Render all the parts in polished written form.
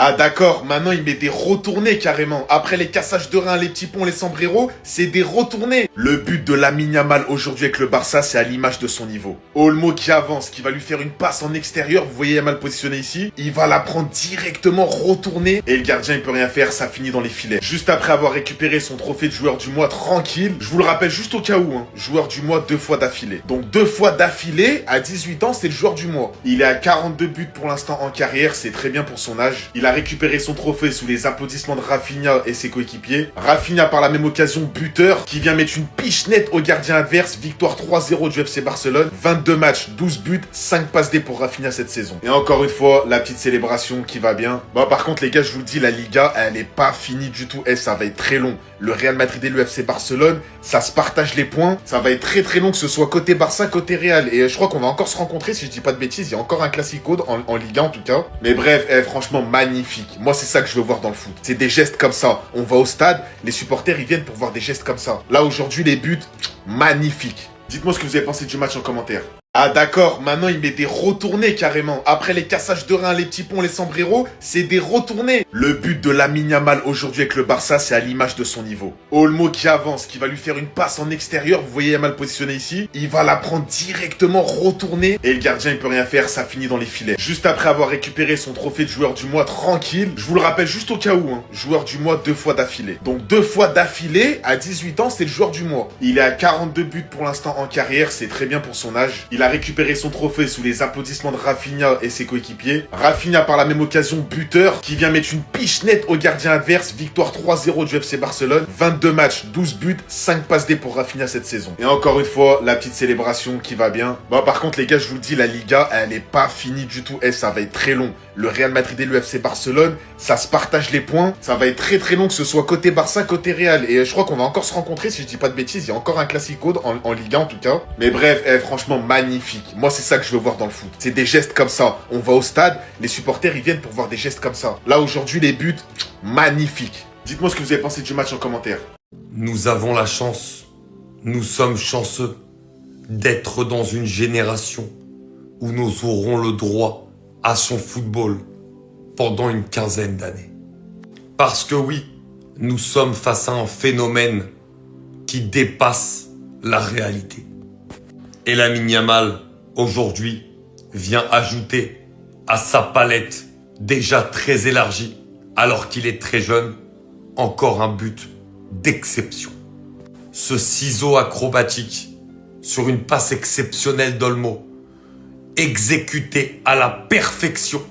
Ah d'accord, maintenant il met des retournés carrément. Après les cassages de reins, les petits ponts, les sombreros, c'est des retournés. Le but de Lamine Yamal aujourd'hui avec le Barça, c'est à l'image de son niveau. Olmo qui avance, qui va lui faire une passe en extérieur, vous voyez Yamal positionné ici. Il va la prendre directement retournée et le gardien il peut rien faire, ça finit dans les filets. Juste après avoir récupéré son trophée de joueur du mois tranquille, je vous le rappelle juste au cas où, joueur du mois 2 fois d'affilée. Donc 2 fois d'affilée, à 18 ans, c'est le joueur du mois. Il est à 42 buts pour l'instant en carrière, c'est très bien pour son âge. Il a récupéré son trophée sous les applaudissements de Rafinha et ses coéquipiers. Rafinha par la même occasion buteur qui vient mettre une piche nette au gardien adverse. Victoire 3-0 du FC Barcelone. 22 matchs, 12 buts, 5 passes D pour Rafinha cette saison. Et encore une fois, la petite célébration qui va bien. Bon par contre les gars, je vous le dis, la Liga, elle n'est pas finie du tout. Ça va être très long. Le Real Madrid et le FC Barcelone, ça se partage les points. Ça va être très très long que ce soit côté Barça, côté Real. Et je crois qu'on va encore se rencontrer si je dis pas de bêtises. Il y a encore un Classico en Liga en tout cas. Mais bref, franchement magnifique. Moi c'est ça que je veux voir dans le foot. C'est des gestes comme ça. On va au stade, les supporters ils viennent pour voir des gestes comme ça. Là aujourd'hui les buts, magnifiques. Dites-moi ce que vous avez pensé du match en commentaire. Ah d'accord, maintenant il met des retournés carrément. Après les cassages de reins, les petits ponts, les sombreros, c'est des retournés. Le but de Lamine Yamal aujourd'hui avec le Barça, c'est à l'image de son niveau. Olmo qui avance, qui va lui faire une passe en extérieur, vous voyez Yamal positionné ici. Il va la prendre directement retournée et le gardien il peut rien faire, ça finit dans les filets. Juste après avoir récupéré son trophée de joueur du mois tranquille, je vous le rappelle juste au cas où, joueur du mois 2 fois d'affilée. Donc 2 fois d'affilée, à 18 ans, c'est le joueur du mois. Il est à 42 buts pour l'instant en carrière, c'est très bien pour son âge. Il a récupéré son trophée sous les applaudissements de Rafinha et ses coéquipiers. Rafinha par la même occasion buteur qui vient mettre une piche nette au gardien adverse. Victoire 3-0 du FC Barcelone. 22 matchs, 12 buts, 5 passes D pour Rafinha cette saison. Et encore une fois, la petite célébration qui va bien. Bon par contre les gars, je vous le dis, la Liga, elle n'est pas finie du tout. Ça va être très long. Le Real Madrid et le FC Barcelone, ça se partage les points. Ça va être très très long que ce soit côté Barça, côté Real. Et je crois qu'on va encore se rencontrer si je dis pas de bêtises. Il y a encore un Classico en Liga en tout cas. Mais bref, franchement magnifique. Moi c'est ça que je veux voir dans le foot. C'est des gestes comme ça. On va au stade, les supporters ils viennent pour voir des gestes comme ça. Là aujourd'hui les buts, magnifiques. Dites-moi ce que vous avez pensé du match en commentaire. Nous avons la chance, nous sommes chanceux d'être dans une génération où nous aurons le droit à son football pendant une quinzaine d'années. Parce que oui, nous sommes face à un phénomène qui dépasse la réalité. Et Lamine Yamal, aujourd'hui, vient ajouter à sa palette déjà très élargie, alors qu'il est très jeune, encore un but d'exception. Ce ciseau acrobatique sur une passe exceptionnelle d'Olmo, exécuté à la perfection,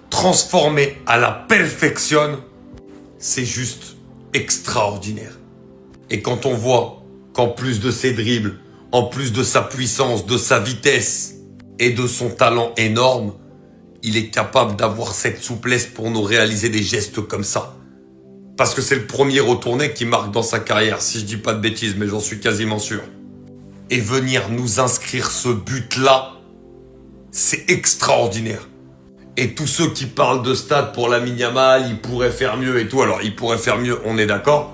transformé à la perfection, c'est juste extraordinaire. Et quand on voit qu'en plus de ses dribbles, en plus de sa puissance, de sa vitesse et de son talent énorme, il est capable d'avoir cette souplesse pour nous réaliser des gestes comme ça. Parce que c'est le premier retourné qui marque dans sa carrière, si je dis pas de bêtises, mais j'en suis quasiment sûr. Et venir nous inscrire ce but-là, c'est extraordinaire. Et tous ceux qui parlent de stade pour Lamine Yamal, il pourrait faire mieux et tout. Alors, il pourrait faire mieux, on est d'accord.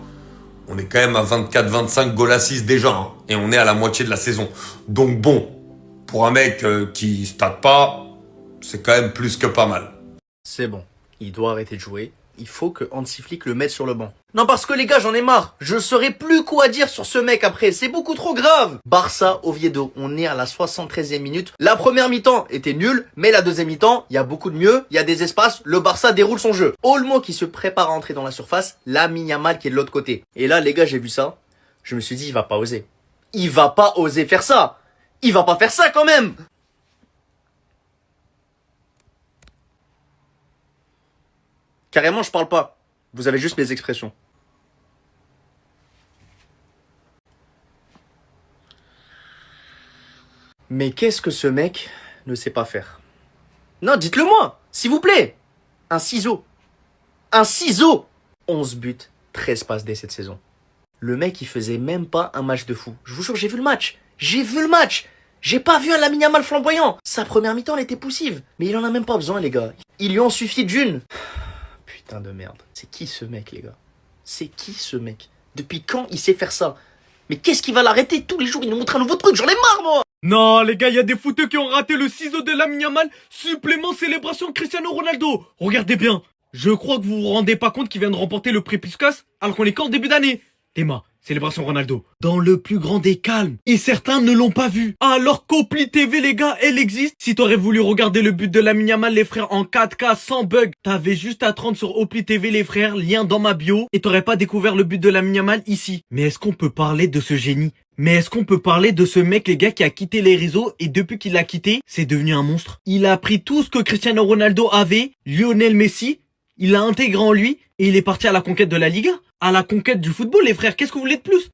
On est quand même à 24-25 goals assists déjà. Et on est à la moitié de la saison. Donc bon, pour un mec qui stade pas, c'est quand même plus que pas mal. C'est bon, il doit arrêter de jouer. Il faut que Hansi Flick le mette sur le banc. Non parce que les gars, j'en ai marre. Je saurais plus quoi dire sur ce mec après. C'est beaucoup trop grave. Barça, Oviedo. On est à la 73e minute. La première mi-temps était nulle, mais la deuxième mi-temps, il y a beaucoup de mieux. Il y a des espaces. Le Barça déroule son jeu. Olmo qui se prépare à entrer dans la surface. Lamine Yamal qui est de l'autre côté. Et là, les gars, j'ai vu ça. Je me suis dit, il va pas oser. Il va pas oser faire ça. Il va pas faire ça quand même. Carrément, je parle pas. Vous avez juste mes expressions. Mais qu'est-ce que ce mec ne sait pas faire? Non, dites-le moi, s'il vous plaît. Un ciseau. Un ciseau. 11 buts, 13 passes dès cette saison. Le mec, il faisait même pas un match de fou. Je vous jure, j'ai vu le match. J'ai vu le match. J'ai pas vu un Lamine Yamal flamboyant. Sa première mi-temps, elle était poussive. Mais il en a même pas besoin, les gars. Il lui en suffit d'une. Putain de merde. C'est qui ce mec, les gars? C'est qui ce mec? Depuis quand il sait faire ça? Mais qu'est-ce qui va l'arrêter? Tous les jours, il nous montre un nouveau truc. J'en ai marre, moi! Non, les gars, il y a des footeux qui ont raté le ciseau de Lamine Yamal. Supplément célébration Cristiano Ronaldo. Regardez bien. Je crois que vous vous rendez pas compte qu'il vient de remporter le prix Puskas alors qu'on est qu'en début d'année. Théma, célébration Ronaldo. Dans le plus grand des calmes. Et certains ne l'ont pas vu. Alors qu'Opli TV, les gars, elle existe. Si t'aurais voulu regarder le but de Lamine Yamal, les frères, en 4K, sans bug, t'avais juste à te rendre sur Opli TV, les frères, lien dans ma bio, et t'aurais pas découvert le but de Lamine Yamal ici. Mais est-ce qu'on peut parler de ce génie? Mais est-ce qu'on peut parler de ce mec, les gars, qui a quitté les réseaux et depuis qu'il l'a quitté, c'est devenu un monstre? Il a pris tout ce que Cristiano Ronaldo avait, Lionel Messi, il l'a intégré en lui et il est parti à la conquête de la Liga, à la conquête du football, les frères. Qu'est-ce que vous voulez de plus?